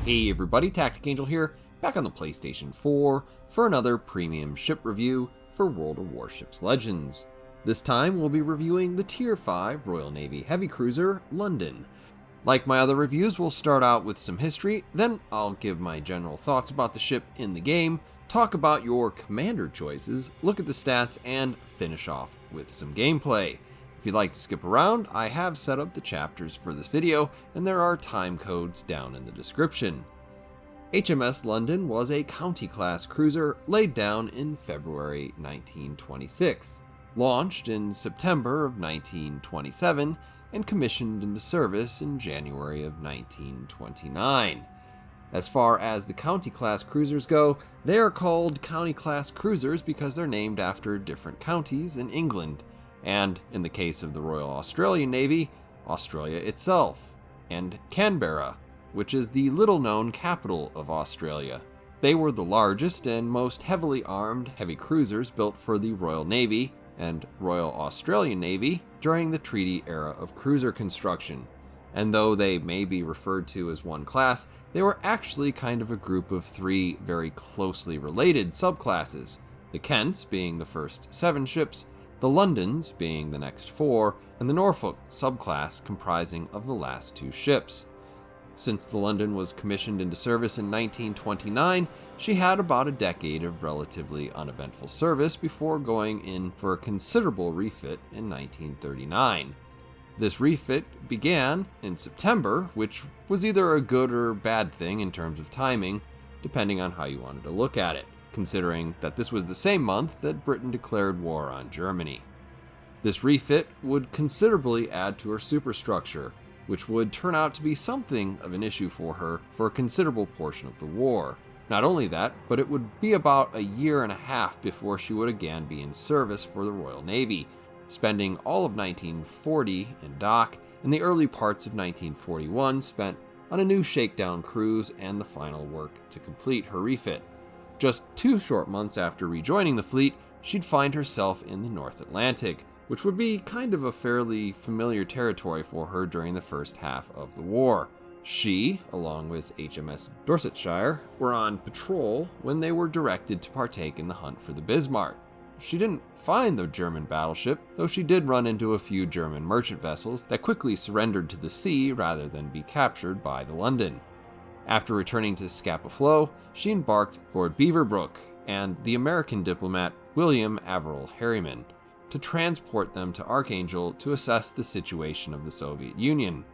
Hey everybody, TacticAngel here, back on the PlayStation 4 for another premium ship review for World of Warships Legends. This time we'll be reviewing the Tier 5 Royal Navy Heavy Cruiser, London. Like my other reviews, we'll start out with some history, then I'll give my general thoughts about the ship in the game, talk about your commander choices, look at the stats, and finish off with some gameplay. If you'd like to skip around, I have set up the chapters for this video, and there are time codes down in the description. HMS London was a county-class cruiser laid down in February 1926, launched in September of 1927, and commissioned into service in January of 1929. As far as the county-class cruisers go, they are called county-class cruisers because they're named after different counties in England, and in the case of the Royal Australian Navy, Australia itself, and Canberra, which is the little-known capital of Australia. They were the largest and most heavily armed heavy cruisers built for the Royal Navy and Royal Australian Navy during the treaty era of cruiser construction, and though they may be referred to as one class, they were actually kind of a group of three very closely related subclasses, the Kents being the first 7 ships, the Londons being the next 4, and the Norfolk subclass comprising of the last 2 ships. Since the London was commissioned into service in 1929, she had about a decade of relatively uneventful service before going in for a considerable refit in 1939. This refit began in September, which was either a good or bad thing in terms of timing, depending on how you wanted to look at it, considering that this was the same month that Britain declared war on Germany. This refit would considerably add to her superstructure, which would turn out to be something of an issue for her for a considerable portion of the war. Not only that, but it would be about a year and a half before she would again be in service for the Royal Navy, spending all of 1940 in dock and the early parts of 1941 spent on a new shakedown cruise and the final work to complete her refit. Just 2 short months after rejoining the fleet, she'd find herself in the North Atlantic, which would be kind of a fairly familiar territory for her during the first half of the war. She, along with HMS Dorsetshire, were on patrol when they were directed to partake in the hunt for the Bismarck. She didn't find the German battleship, though she did run into a few German merchant vessels that quickly surrendered to the sea rather than be captured by the London. After returning to Scapa Flow, she embarked Lord Beaverbrook and the American diplomat William Averill Harriman to transport them to Archangel to assess the situation of the Soviet Union.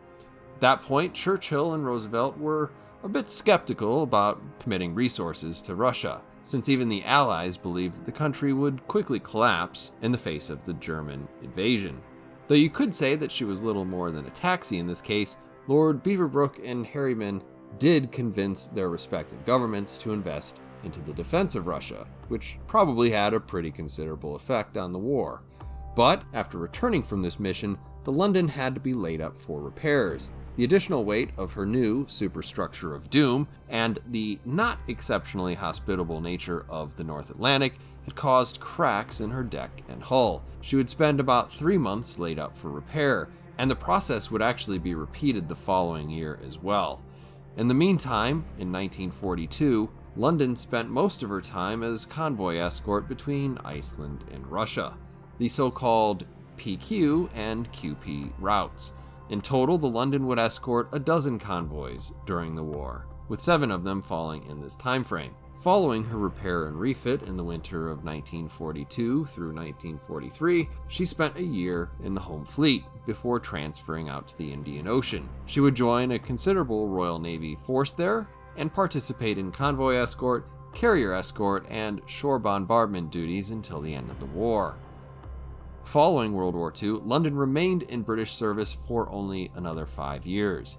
At that point, Churchill and Roosevelt were a bit skeptical about committing resources to Russia, since even the Allies believed that the country would quickly collapse in the face of the German invasion. Though you could say that she was little more than a taxi in this case, Lord Beaverbrook and Harriman did convince their respective governments to invest into the defense of Russia, which probably had a pretty considerable effect on the war. But after returning from this mission, the London had to be laid up for repairs. The additional weight of her new superstructure of doom and the not exceptionally hospitable nature of the North Atlantic had caused cracks in her deck and hull. She would spend about 3 months laid up for repair, and the process would actually be repeated the following year as well. In the meantime, in 1942, London spent most of her time as convoy escort between Iceland and Russia, the so-called PQ and QP routes. In total, the London would escort a dozen convoys during the war, with 7 of them falling in this time frame. Following her repair and refit in the winter of 1942 through 1943, she spent a year in the home fleet before transferring out to the Indian Ocean. She would join a considerable Royal Navy force there and participate in convoy escort, carrier escort, and shore bombardment duties until the end of the war. Following World War II, London remained in British service for only another 5 years.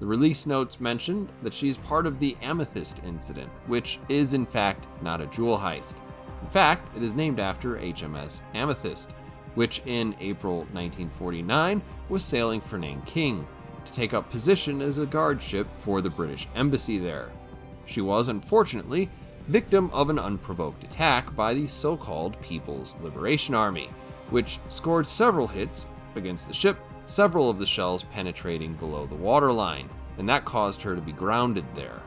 The release notes mentioned that she's part of the Amethyst incident, which is in fact not a jewel heist. In fact, it is named after HMS Amethyst, which in April 1949 was sailing for Nanking to take up position as a guard ship for the British Embassy there. She was unfortunately victim of an unprovoked attack by the so-called People's Liberation Army, which scored several hits against the ship, several of the shells penetrating below the waterline, and that caused her to be grounded there.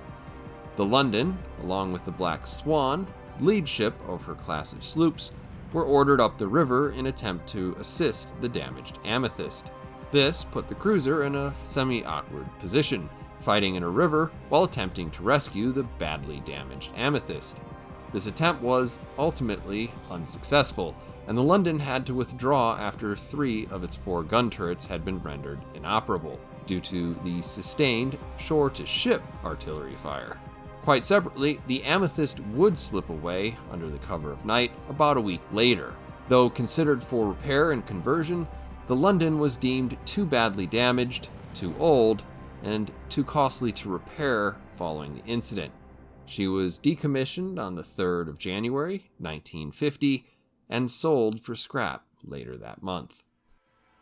The London, along with the Black Swan, lead ship of her class of sloops, were ordered up the river in attempt to assist the damaged Amethyst. This put the cruiser in a semi-awkward position, fighting in a river while attempting to rescue the badly damaged Amethyst. This attempt was ultimately unsuccessful, and the London had to withdraw after 3 of its 4 gun turrets had been rendered inoperable due to the sustained shore-to-ship artillery fire. Quite separately, the Amethyst would slip away under the cover of night about a week later. Though considered for repair and conversion, the London was deemed too badly damaged, too old, and too costly to repair following the incident. She was decommissioned on the 3rd of January, 1950, and sold for scrap later that month.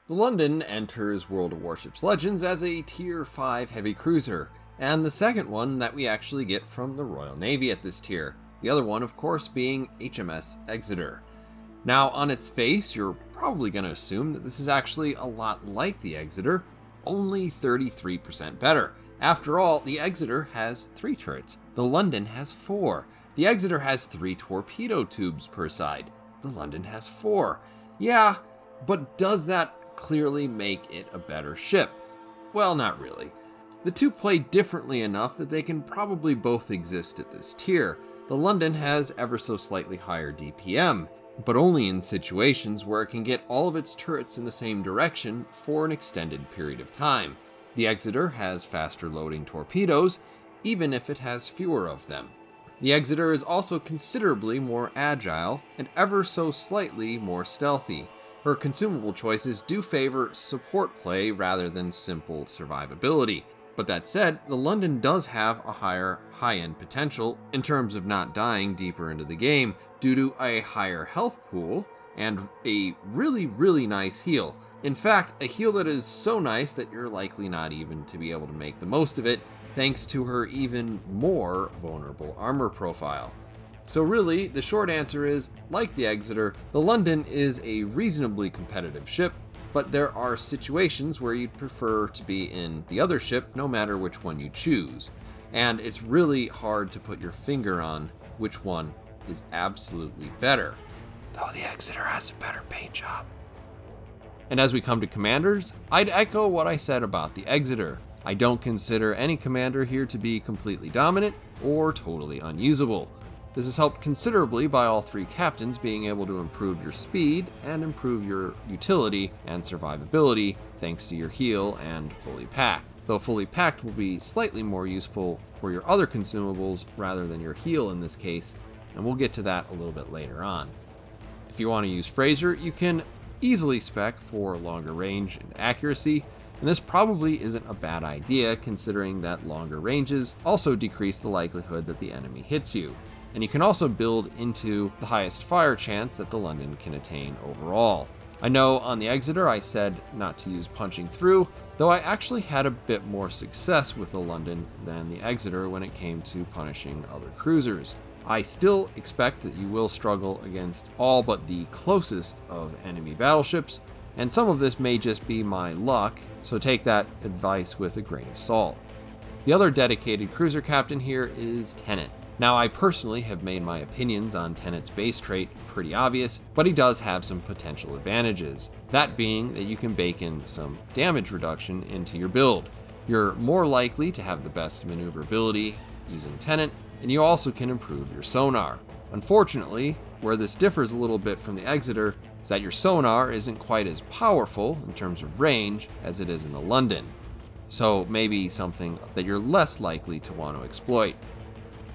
The London enters World of Warships Legends as a Tier 5 heavy cruiser, and the second one that we actually get from the Royal Navy at this tier. The other one, of course, being HMS Exeter. Now, on its face, you're probably going to assume that this is actually a lot like the Exeter, only 33% better. After all, the Exeter has 3 turrets. The London has 4. The Exeter has 3 torpedo tubes per side. The London has 4. Yeah, but does that clearly make it a better ship? Well, not really. The two play differently enough that they can probably both exist at this tier. The London has ever so slightly higher DPM, but only in situations where it can get all of its turrets in the same direction for an extended period of time. The Exeter has faster loading torpedoes, even if it has fewer of them. The Exeter is also considerably more agile and ever so slightly more stealthy. Her consumable choices do favor support play rather than simple survivability. But that said, the London does have a higher high-end potential in terms of not dying deeper into the game due to a higher health pool and a really nice heal. In fact, a heal that is so nice that you're likely not even to be able to make the most of it thanks to her even more vulnerable armor profile. So really, the short answer is, like the Exeter, the London is a reasonably competitive ship, but there are situations where you'd prefer to be in the other ship no matter which one you choose. And it's really hard to put your finger on which one is absolutely better. Though the Exeter has a better paint job. And as we come to commanders, I'd echo what I said about the Exeter. I don't consider any commander here to be completely dominant or totally unusable. This is helped considerably by all 3 captains being able to improve your speed and improve your utility and survivability thanks to your heal and fully packed. Though fully packed will be slightly more useful for your other consumables rather than your heal in this case, and we'll get to that a little bit later on. If you want to use Fraser, you can easily spec for longer range and accuracy, and this probably isn't a bad idea considering that longer ranges also decrease the likelihood that the enemy hits you. And you can also build into the highest fire chance that the London can attain overall. I know on the Exeter I said not to use punching through, though I actually had a bit more success with the London than the Exeter when it came to punishing other cruisers. I still expect that you will struggle against all but the closest of enemy battleships, and some of this may just be my luck, so take that advice with a grain of salt. The other dedicated cruiser captain here is Tennant. Now, I personally have made my opinions on Tennant's base trait pretty obvious, but he does have some potential advantages. That being that you can bake in some damage reduction into your build. You're more likely to have the best maneuverability using Tennant, and you also can improve your sonar. Unfortunately, where this differs a little bit from the Exeter is that your sonar isn't quite as powerful in terms of range as it is in the London. So maybe something that you're less likely to want to exploit.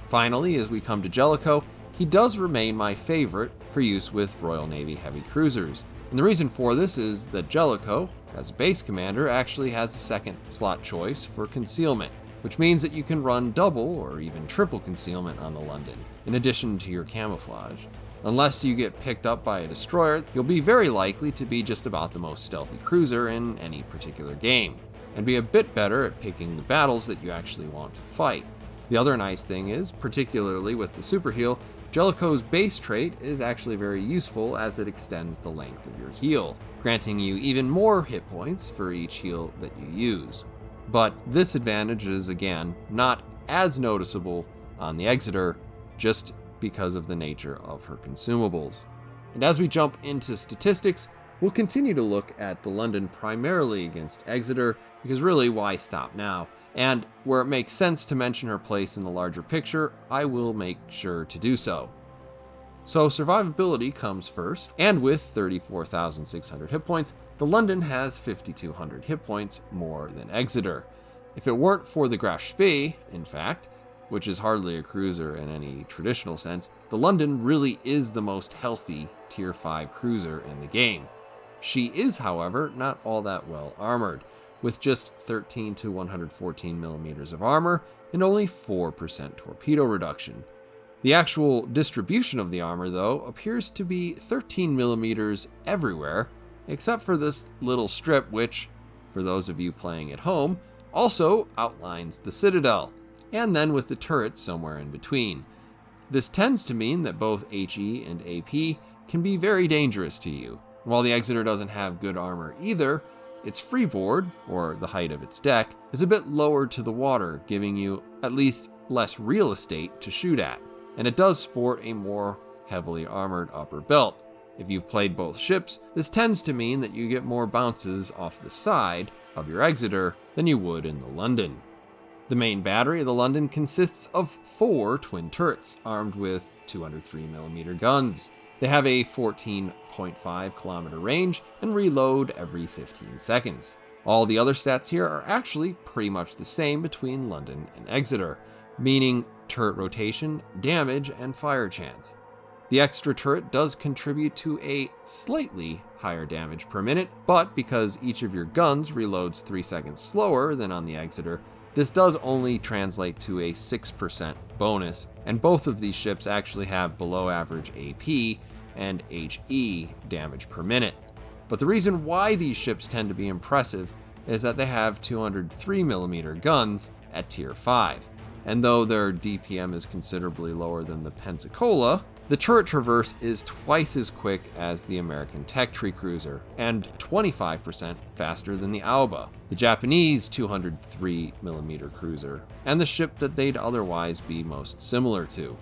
Finally, as we come to Jellicoe, he does remain my favorite for use with Royal Navy heavy cruisers. And the reason for this is that Jellicoe, as a base commander, actually has a second slot choice for concealment, which means that you can run double or even triple concealment on the London, in addition to your camouflage. Unless you get picked up by a destroyer, you'll be very likely to be just about the most stealthy cruiser in any particular game, and be a bit better at picking the battles that you actually want to fight. The other nice thing is, particularly with the super heal, Jellicoe's base trait is actually very useful as it extends the length of your heal, granting you even more hit points for each heal that you use. But this advantage is, again, not as noticeable on the Exeter, just because of the nature of her consumables. And as we jump into statistics, we'll continue to look at the London primarily against Exeter, because really, why stop now? And where it makes sense to mention her place in the larger picture, I will make sure to do so. So survivability comes first, and with 34,600 hit points, the London has 5,200 hit points more than Exeter. If it weren't for the Graf Spee, in fact, which is hardly a cruiser in any traditional sense, the London really is the most healthy Tier 5 cruiser in the game. She is, however, not all that well armored, with just 13 to 114 millimeters of armor and only 4% torpedo reduction. The actual distribution of the armor, though, appears to be 13 millimeters everywhere, except for this little strip which, for those of you playing at home, also outlines the Citadel, and then with the turrets somewhere in between. This tends to mean that both HE and AP can be very dangerous to you. While the Exeter doesn't have good armor either, its freeboard, or the height of its deck, is a bit lower to the water, giving you at least less real estate to shoot at, and it does sport a more heavily armored upper belt. If you've played both ships, this tends to mean that you get more bounces off the side of your Exeter than you would in the London. The main battery of the London consists of 4 twin turrets, armed with 203mm guns. They have a 14.5 kilometer range and reload every 15 seconds. All the other stats here are actually pretty much the same between London and Exeter, meaning turret rotation, damage, and fire chance. The extra turret does contribute to a slightly higher damage per minute, but because each of your guns reloads 3 seconds slower than on the Exeter, this does only translate to a 6% bonus, and both of these ships actually have below average AP and HE damage per minute. But the reason why these ships tend to be impressive is that they have 203mm guns at Tier 5, and though their DPM is considerably lower than the Pensacola, the turret traverse is twice as quick as the American Tech Tree Cruiser, and 25% faster than the Alba, the Japanese 203mm cruiser, and the ship that they'd otherwise be most similar to.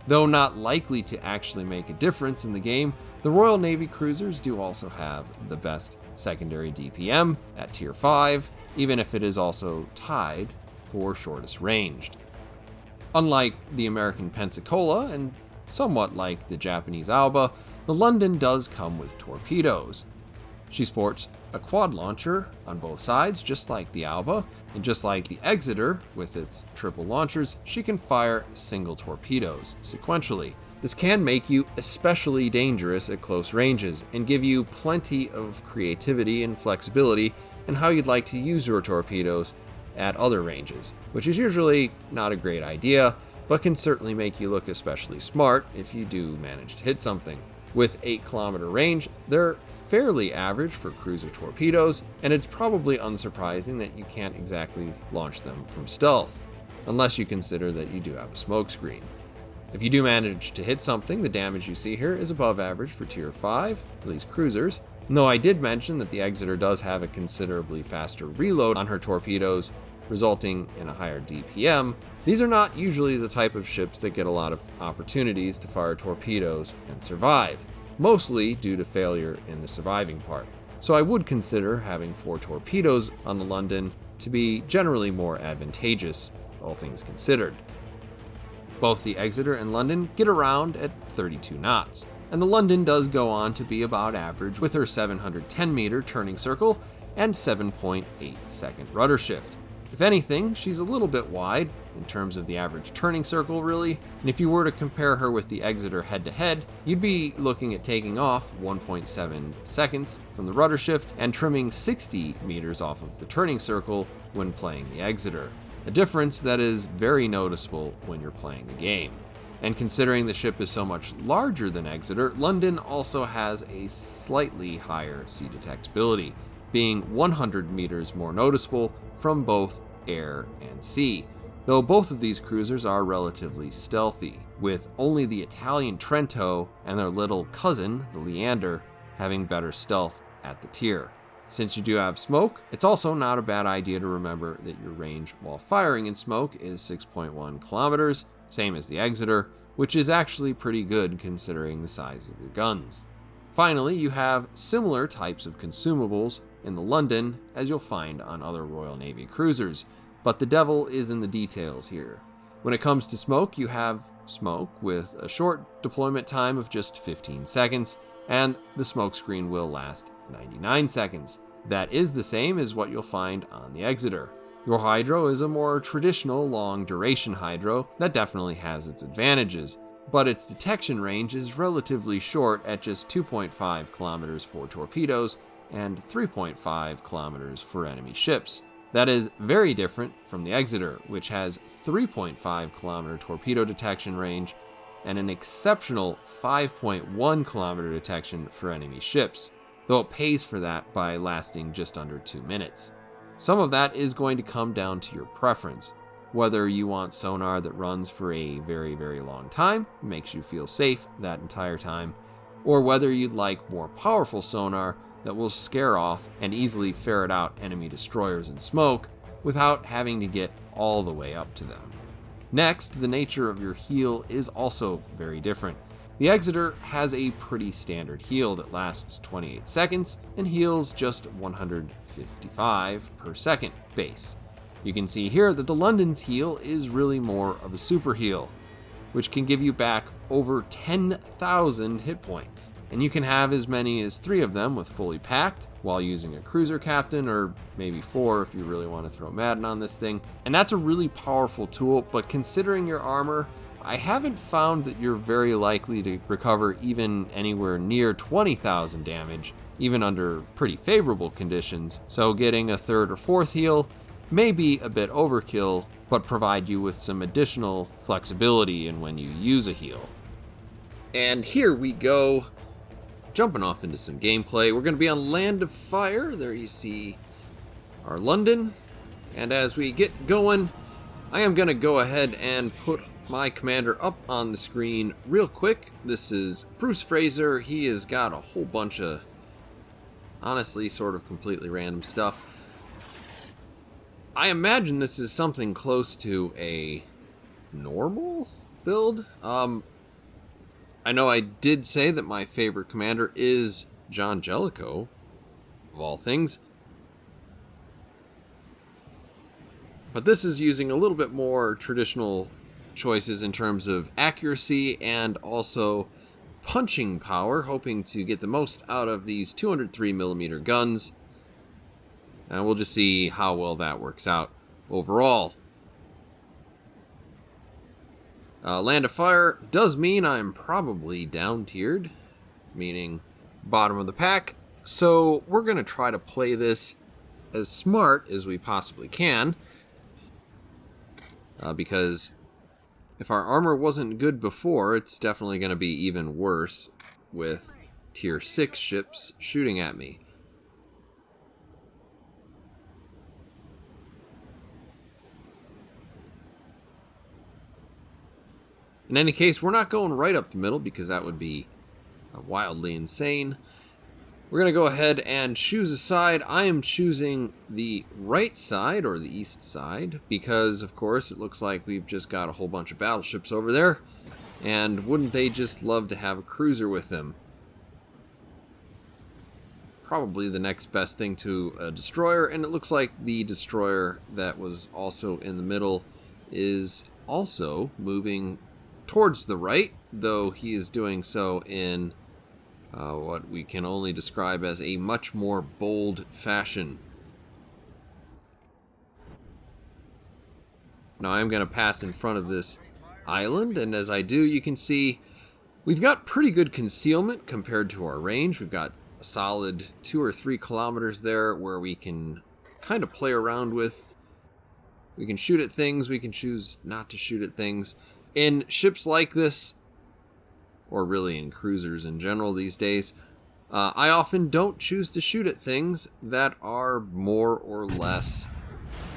Though not likely to actually make a difference in the game, the Royal Navy cruisers do also have the best secondary DPM at Tier 5, even if it is also tied for shortest ranged. Unlike the American Pensacola, and somewhat like the Japanese Alba, the London does come with torpedoes. She sports a quad launcher on both sides, just like the Alba, and just like the Exeter with its triple launchers, she can fire single torpedoes sequentially. This can make you especially dangerous at close ranges and give you plenty of creativity and flexibility in how you'd like to use your torpedoes at other ranges, which is usually not a great idea, but can certainly make you look especially smart if you do manage to hit something. With 8 kilometer range, they're fairly average for cruiser torpedoes, and it's probably unsurprising that you can't exactly launch them from stealth, unless you consider that you do have a smokescreen. If you do manage to hit something, the damage you see here is above average for Tier 5, at least cruisers. And though I did mention that the Exeter does have a considerably faster reload on her torpedoes, resulting in a higher DPM, these are not usually the type of ships that get a lot of opportunities to fire torpedoes and survive, mostly due to failure in the surviving part. So I would consider having 4 torpedoes on the London to be generally more advantageous, all things considered. Both the Exeter and London get around at 32 knots, and the London does go on to be about average with her 710 meter turning circle and 7.8 second rudder shift. If anything, she's a little bit wide in terms of the average turning circle, really, and if you were to compare her with the Exeter head-to-head, you'd be looking at taking off 1.7 seconds from the rudder shift and trimming 60 meters off of the turning circle when playing the Exeter, a difference that is very noticeable when you're playing the game. And considering the ship is so much larger than Exeter, London also has a slightly higher sea detectability, being 100 meters more noticeable from both air and sea, though both of these cruisers are relatively stealthy, with only the Italian Trento and their little cousin, the Leander, having better stealth at the tier. Since you do have smoke, it's also not a bad idea to remember that your range while firing in smoke is 6.1 kilometers, same as the Exeter, which is actually pretty good considering the size of your guns. Finally, you have similar types of consumables in the London as you'll find on other Royal Navy cruisers, but the devil is in the details here. When it comes to smoke, you have smoke with a short deployment time of just 15 seconds, and the smoke screen will last 99 seconds. That is the same as what you'll find on the Exeter. Your hydro is a more traditional long duration hydro that definitely has its advantages, but its detection range is relatively short at just 2.5 kilometers for torpedoes and 3.5 kilometers for enemy ships. That is very different from the Exeter, which has 3.5 kilometer torpedo detection range and an exceptional 5.1 kilometer detection for enemy ships, though it pays for that by lasting just under 2 minutes. Some of that is going to come down to your preference, whether you want sonar that runs for a very, very long time, makes you feel safe that entire time, or whether you'd like more powerful sonar that will scare off and easily ferret out enemy destroyers in smoke without having to get all the way up to them. Next, the nature of your heal is also very different. The Exeter has a pretty standard heal that lasts 28 seconds and heals just 155 per second base. You can see here that the London's heal is really more of a super heal, which can give you back over 10,000 hit points. And you can have as many as 3 of them with fully packed while using a cruiser captain, or maybe 4 if you really want to throw Madden on this thing. And that's a really powerful tool, but considering your armor, I haven't found that you're very likely to recover even anywhere near 20,000 damage, even under pretty favorable conditions. So getting a 3rd or 4th heal may be a bit overkill, but provide you with some additional flexibility in when you use a heal. And here we go, jumping off into some gameplay. We're going to be on Land of Fire. There you see our London. And as we get going, I am going to go ahead and put my commander up on the screen real quick. This is Bruce Fraser. He has got a whole bunch of, honestly, sort of completely random stuff. I imagine this is something close to a normal build. I know I did say that my favorite commander is John Jellicoe, of all things. But this is using a little bit more traditional choices in terms of accuracy and also punching power, hoping to get the most out of these 203mm guns. And we'll just see how well that works out overall. Land of Fire does mean I'm probably down-tiered, meaning bottom of the pack. So we're going to try to play this as smart as we possibly can. Because if our armor wasn't good before, it's definitely going to be even worse with tier 6 ships shooting at me. In any case, we're not going right up the middle because that would be wildly insane. We're going to go ahead and choose a side. I am choosing the right side, or the east side, because, of course, it looks like we've just got a whole bunch of battleships over there. And wouldn't they just love to have a cruiser with them? Probably the next best thing to a destroyer, and it looks like the destroyer that was also in the middle is also moving towards the right, though he is doing so in what we can only describe as a much more bold fashion. Now I'm going to pass in front of this island, and as I do, you can see we've got pretty good concealment compared to our range. We've got a solid 2 or 3 kilometers there where we can kind of play around with. We can shoot at things, we can choose not to shoot at things. In ships like this, or really in cruisers in general these days, I often don't choose to shoot at things that are more or less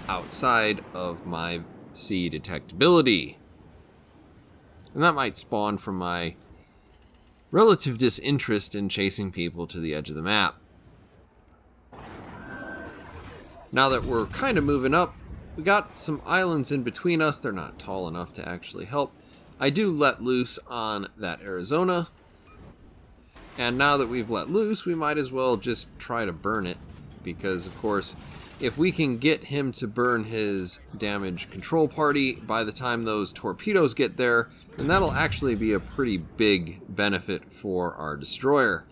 outside of my sea detectability. And that might spawn from my relative disinterest in chasing people to the edge of the map. Now that we're kind of moving up, we got some islands in between us. They're not tall enough to actually help. I do let loose on that Arizona. And now that we've let loose, we might as well just try to burn it. Because, of course, if we can get him to burn his damage control party by the time those torpedoes get there, then that'll actually be a pretty big benefit for our destroyer.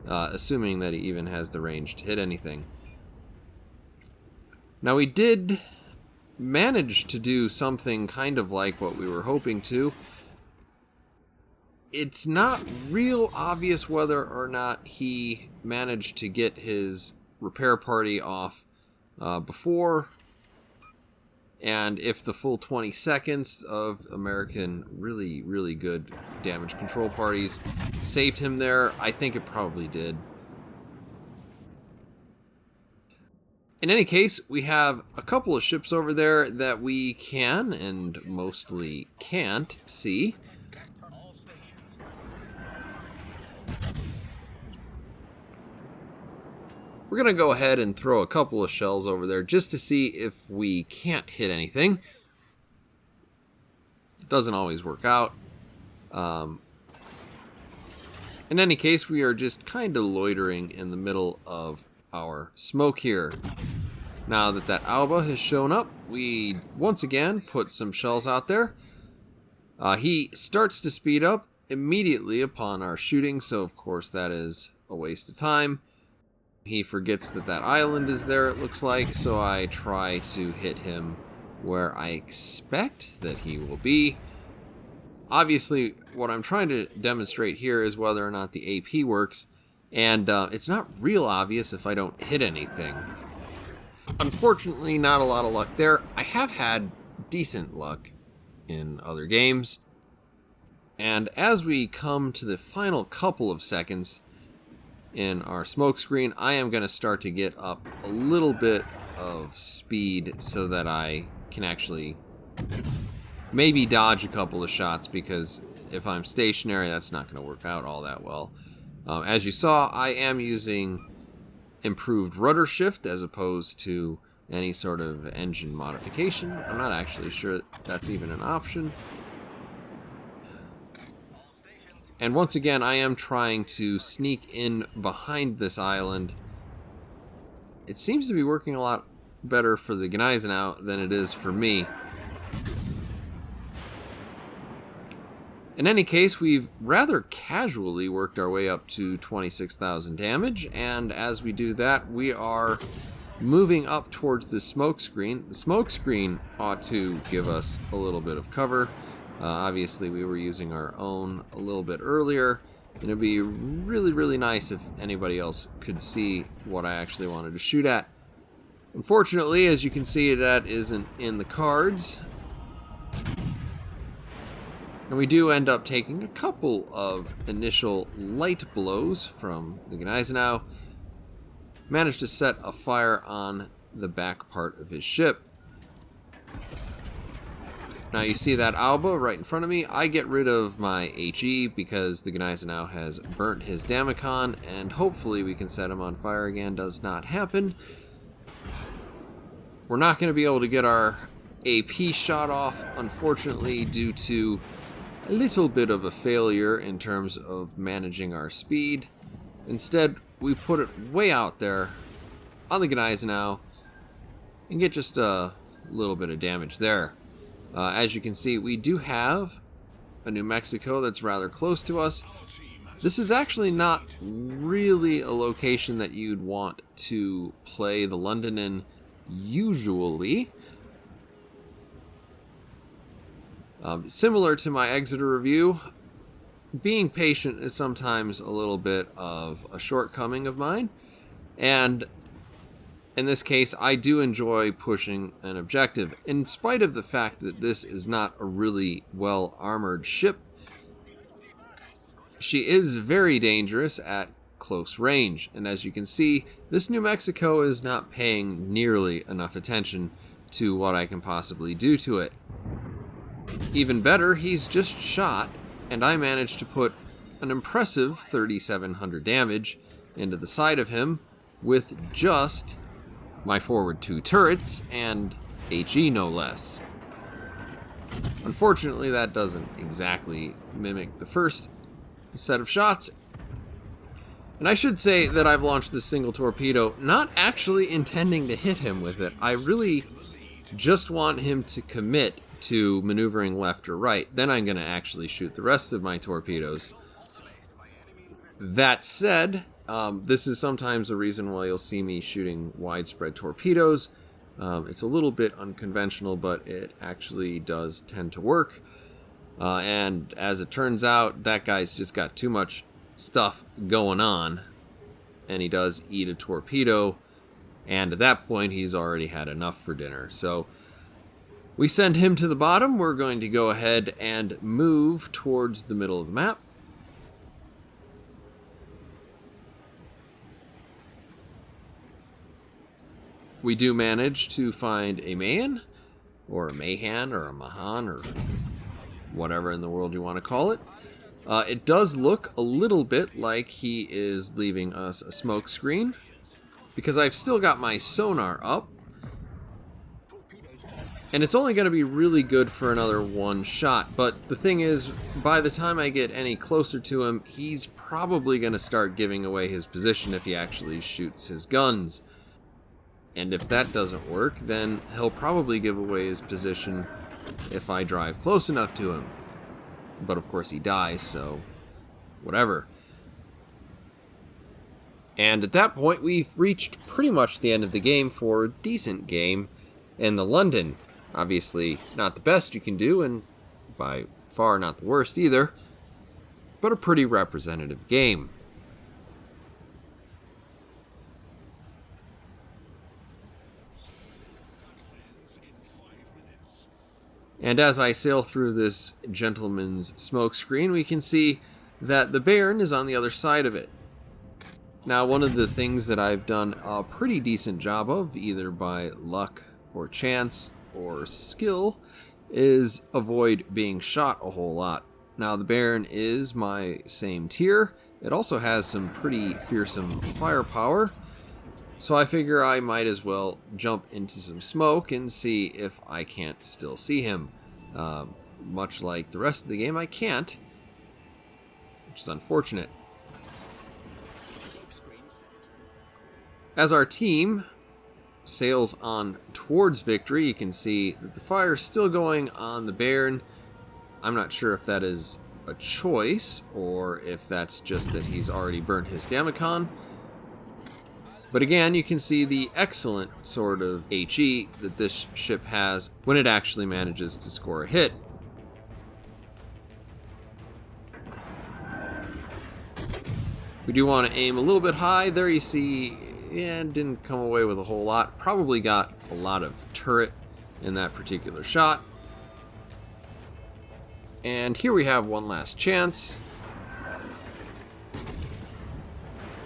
Assuming that he even has the range to hit anything. Now, we did manage to do something kind of like what we were hoping to. It's not real obvious whether or not he managed to get his repair party off before, and if the full 20 seconds of American really, really good damage control parties saved him there. I think it probably did. In any case, we have a couple of ships over there that we can, and mostly can't, see. We're going to go ahead and throw a couple of shells over there just to see if we can't hit anything. It doesn't always work out. In any case, we are just kind of loitering in the middle of our smoke here. Now that that Alba has shown up, we once again put some shells out there. He starts to speed up immediately upon our shooting, so of course that is a waste of time. He forgets that that island is there, it looks like, so I try to hit him where I expect that he will be. Obviously, what I'm trying to demonstrate here is whether or not the AP works, and it's not real obvious if I don't hit anything. Unfortunately, not a lot of luck there. I have had decent luck in other games, and as we come to the final couple of seconds in our smoke screen, I am going to start to get up a little bit of speed so that I can actually maybe dodge a couple of shots, because if I'm stationary, that's not going to work out all that well. As you saw, I am using improved rudder shift as opposed to any sort of engine modification. I'm not actually sure that's even an option. And once again, I am trying to sneak in behind this island. It seems to be working a lot better for the Gneisenau than it is for me. In any case, we've rather casually worked our way up to 26,000 damage, and as we do that, we are moving up towards the smoke screen. The smoke screen ought to give us a little bit of cover. Obviously, we were using our own a little bit earlier, and it'd be really, really nice if anybody else could see what I actually wanted to shoot at. Unfortunately, as you can see, that isn't in the cards. And we do end up taking a couple of initial light blows from the Gneisenau. Managed to set a fire on the back part of his ship. Now you see that Alba right in front of me. I get rid of my HE because the Gneisenau has burnt his Damicon, and hopefully we can set him on fire again. Does not happen. We're not going to be able to get our AP shot off, unfortunately, due to a little bit of a failure in terms of managing our speed. Instead, we put it way out there on the Gneisenau and get just a little bit of damage there. As you can see, we do have a New Mexico that's rather close to us. This is actually not really a location that you'd want to play the London in usually. Similar to my Exeter review, being patient is sometimes a little bit of a shortcoming of mine, and in this case, I do enjoy pushing an objective. In spite of the fact that this is not a really well-armored ship, she is very dangerous at close range. And as you can see, this New Mexico is not paying nearly enough attention to what I can possibly do to it. Even better, he's just shot, and I managed to put an impressive 3,700 damage into the side of him with just my forward 2 turrets and HE no less. Unfortunately, that doesn't exactly mimic the first set of shots. And I should say that I've launched this single torpedo not actually intending to hit him with it. I really just want him to commit to maneuvering left or right. Then I'm going to actually shoot the rest of my torpedoes. That said, this is sometimes the reason why you'll see me shooting widespread torpedoes. It's a little bit unconventional, but it actually does tend to work. And as it turns out, that guy's just got too much stuff going on, and he does eat a torpedo, and at that point he's already had enough for dinner. So we send him to the bottom. We're going to go ahead and move towards the middle of the map. We do manage to find a Mahan, or a Mahan, or a Mahan, or whatever in the world you want to call it. It does look a little bit like he is leaving us a smoke screen, because I've still got my sonar up, and it's only going to be really good for another one shot. But the thing is, by the time I get any closer to him, he's probably going to start giving away his position if he actually shoots his guns. And if that doesn't work, then he'll probably give away his position if I drive close enough to him. But of course he dies, so whatever. And at that point, we've reached pretty much the end of the game for a decent game in the London. Obviously not the best you can do, and by far not the worst either, but a pretty representative game. And as I sail through this gentleman's smokescreen, we can see that the Baron is on the other side of it. Now, one of the things that I've done a pretty decent job of, either by luck or chance or skill, is avoid being shot a whole lot. Now, the Baron is my same tier. It also has some pretty fearsome firepower, so I figure I might as well jump into some smoke and see if I can't still see him. Much like the rest of the game, I can't, which is unfortunate. As our team sails on towards victory, you can see that the fire is still going on the Baron. I'm not sure if that is a choice or if that's just that he's already burnt his Damacon. But again, you can see the excellent sort of HE that this ship has when it actually manages to score a hit. We do want to aim a little bit high. There you see, didn't come away with a whole lot. Probably got a lot of turret in that particular shot. And here we have one last chance.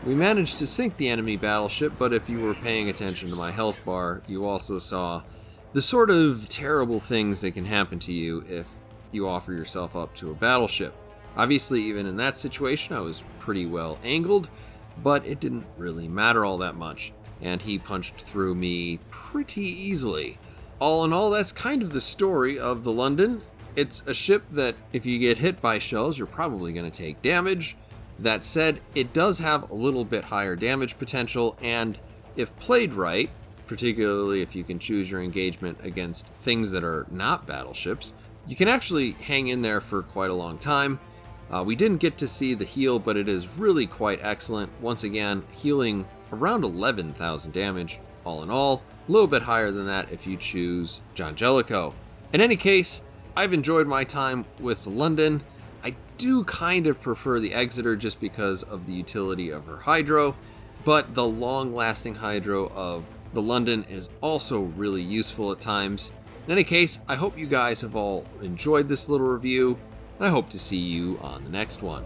We managed to sink the enemy battleship, but if you were paying attention to my health bar, you also saw the sort of terrible things that can happen to you if you offer yourself up to a battleship. Obviously, even in that situation, I was pretty well angled, but it didn't really matter all that much, and he punched through me pretty easily. All in all, that's kind of the story of the London. It's a ship that, if you get hit by shells, you're probably going to take damage. That said, it does have a little bit higher damage potential, and if played right, particularly if you can choose your engagement against things that are not battleships, you can actually hang in there for quite a long time. We didn't get to see the heal, but it is really quite excellent. Once again, healing around 11,000 damage all in all. A little bit higher than that if you choose John Jellicoe. In any case, I've enjoyed my time with the London. I do kind of prefer the Exeter just because of the utility of her hydro, but the long-lasting hydro of the London is also really useful at times. In any case, I hope you guys have all enjoyed this little review, and I hope to see you on the next one.